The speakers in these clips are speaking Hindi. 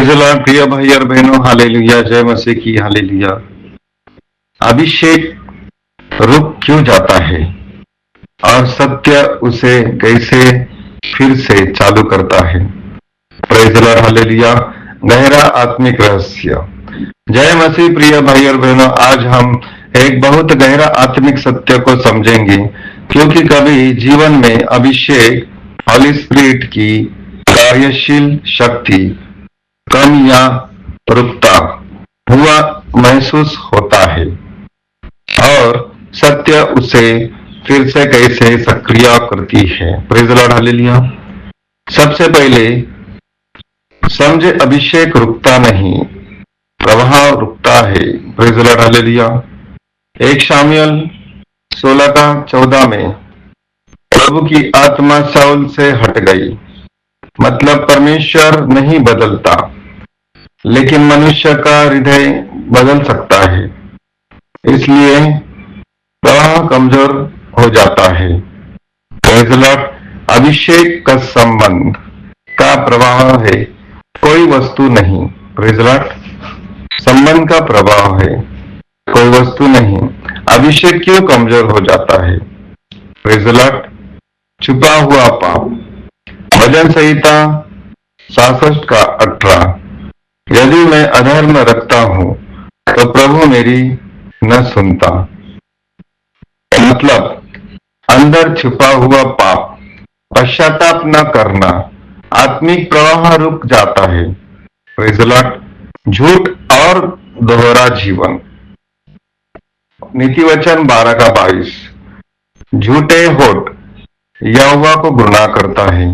Praise the Lord. प्रिय भाई और बहनों, हालेलुया, जय मसीह की, हालेलुया। अभिषेक रुक क्यों जाता है और सत्य उसे कैसे फिर से चालू करता है? Praise the Lord, hallelujah. गहरा आत्मिक रहस्य। जय मसीह। प्रिय भाई और बहनों, आज हम एक बहुत गहरा आत्मिक सत्य को समझेंगे, क्योंकि कभी जीवन में अभिषेक, हॉली स्पिरिट की कार्यशील शक्ति कम या रुकता हुआ महसूस होता है और सत्य उसे फिर से कैसे सक्रिय करती है। Praise the Lord, hallelujah. सबसे पहले समझे, अभिषेक रुकता नहीं, प्रवाह रुकता है। Praise the Lord, hallelujah. 1 Samuel 16:14 में प्रभु की आत्मा शाऊल से हट गई। मतलब परमेश्वर नहीं बदलता, लेकिन मनुष्य का हृदय बदल सकता है। इसलिए प्रवाह कमजोर हो जाता है। Praise the Lord. अभिषेक का संबंध का प्रवाह है, कोई वस्तु नहीं। Praise the Lord. संबंध का प्रभाव है, कोई वस्तु नहीं। अभिषेक क्यों कमजोर हो जाता है? Praise the Lord. छुपा हुआ पाप। भजन संहिता 66:18। यदि मैं अधर्म रखता हूं तो प्रभु मेरी न सुनता। मतलब अंदर छुपा हुआ पाप, पश्चाताप न करना, आत्मिक प्रवाह रुक जाता है। Praise the Lord. झूठ और दोहरा जीवन। नीति वचन 12:22। झूठे होठ यहोवा को घृणा करता है।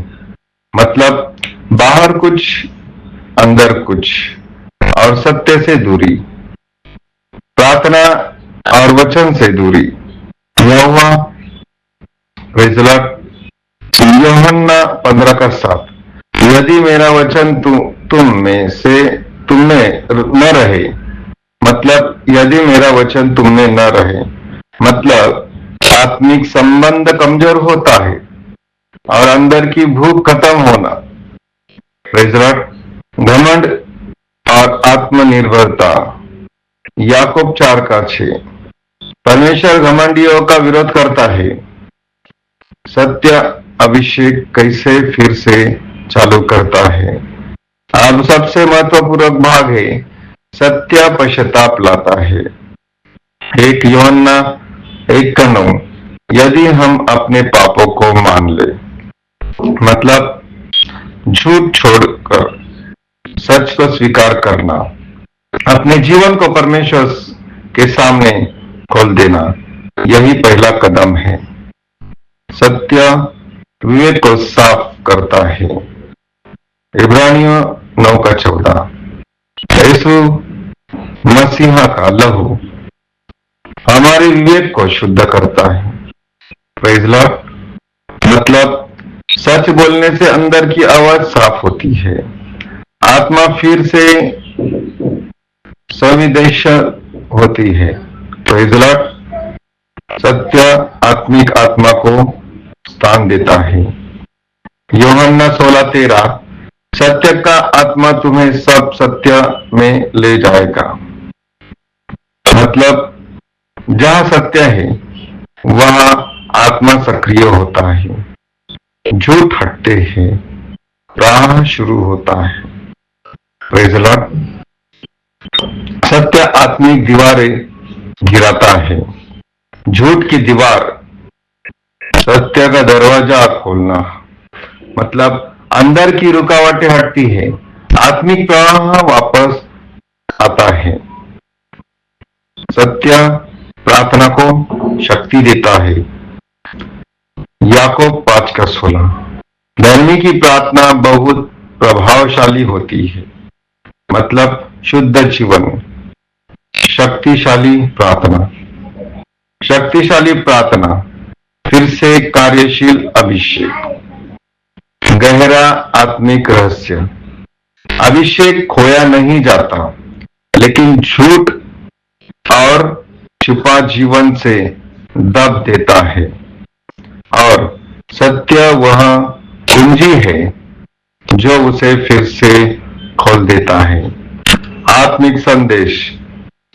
मतलब बाहर कुछ, अंदर कुछ, और सत्य से दूरी, प्रार्थना और वचन से दूरी। यहोवा, प्रेज़ द लॉर्ड। यूहन्ना 15:7। यदि मेरा वचन तुम में न रहे, मतलब यदि मेरा वचन तुम में न रहे, मतलब आत्मिक संबंध कमजोर होता है और अंदर की भूख खत्म होना। Praise the Lord. घमंड और आत्मनिर्भरता। याकूब 4:6। परमेश्वर घमंडियों का विरोध करता है। सत्य अभिषेक कैसे फिर से चालू करता है? अब सबसे महत्वपूर्ण भाग है, सत्य पश्चाताप लाता है। 1 यूहन्ना 1:9। यदि हम अपने पापों को मान ले, मतलब झूठ छोड़कर सच को स्वीकार करना, अपने जीवन को परमेश्वर के सामने खोल देना, यही पहला कदम है। सत्य विवेक को साफ करता है। इब्रानियों 9:14। यीशु मसीहा का लहू हमारे विवेक को शुद्ध करता है। Praise the Lord. मतलब सच बोलने से अंदर की आवाज साफ होती है, आत्मा फिर से संवेदनशील होती है। Praise the Lord. सत्य आत्मिक आत्मा को स्थान देता है। यूहन्ना 16:13। सत्य का आत्मा तुम्हें सब सत्य में ले जाएगा। मतलब जहां सत्य है वहां आत्मा सक्रिय होता है, झूठ हटते हैं, प्रवाह शुरू होता है। Praise the Lord. सत्य आत्मिक दीवारें गिराता है। झूठ की दीवार, सत्य का दरवाजा खोलना। मतलब अंदर की रुकावटें हटती है, आत्मिक प्रवाह वापस आता है। सत्य प्रार्थना को शक्ति देता है। याकूब 5:16। धर्मी की प्रार्थना बहुत प्रभावशाली होती है। मतलब शुद्ध जीवन, शक्तिशाली प्रार्थना। शक्तिशाली प्रार्थना, फिर से कार्यशील अभिषेक। गहरा आत्मिक रहस्य। अभिषेक खोया नहीं जाता, लेकिन झूठ और छुपा जीवन से दब देता है, और सत्य वह कुंजी है जो उसे फिर से खोल देता है। आत्मिक संदेश।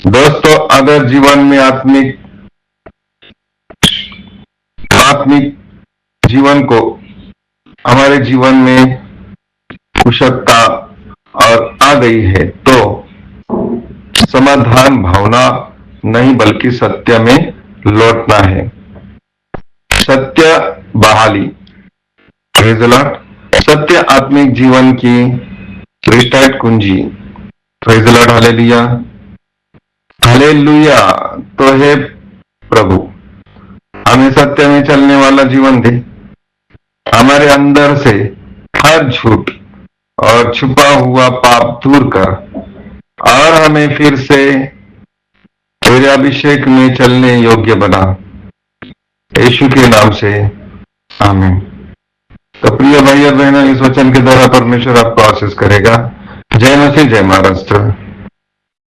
दोस्तों, अगर जीवन में आत्मिक जीवन को हमारे जीवन में कुशलता और आ गई है तो समाधान भावना नहीं बल्कि सत्य में लौटना है। सत्य बहाली। Praise the Lord. सत्य आत्मिक जीवन की रिस्टार्ट कुंजी। Praise the Lord. Hallelujah, hallelujah. तो हे प्रभु, हमें सत्य में चलने वाला जीवन दे। हमारे अंदर से हर झूठ और छुपा हुआ पाप दूर कर और हमें फिर से तेरे अभिषेक में चलने योग्य बना। यीशु के नाम से आमीन। तो प्रिय भाई और बहनों, इस वचन के द्वारा परमेश्वर आपको आशीष करेगा। जय मसीह, जय महाराष्ट्र।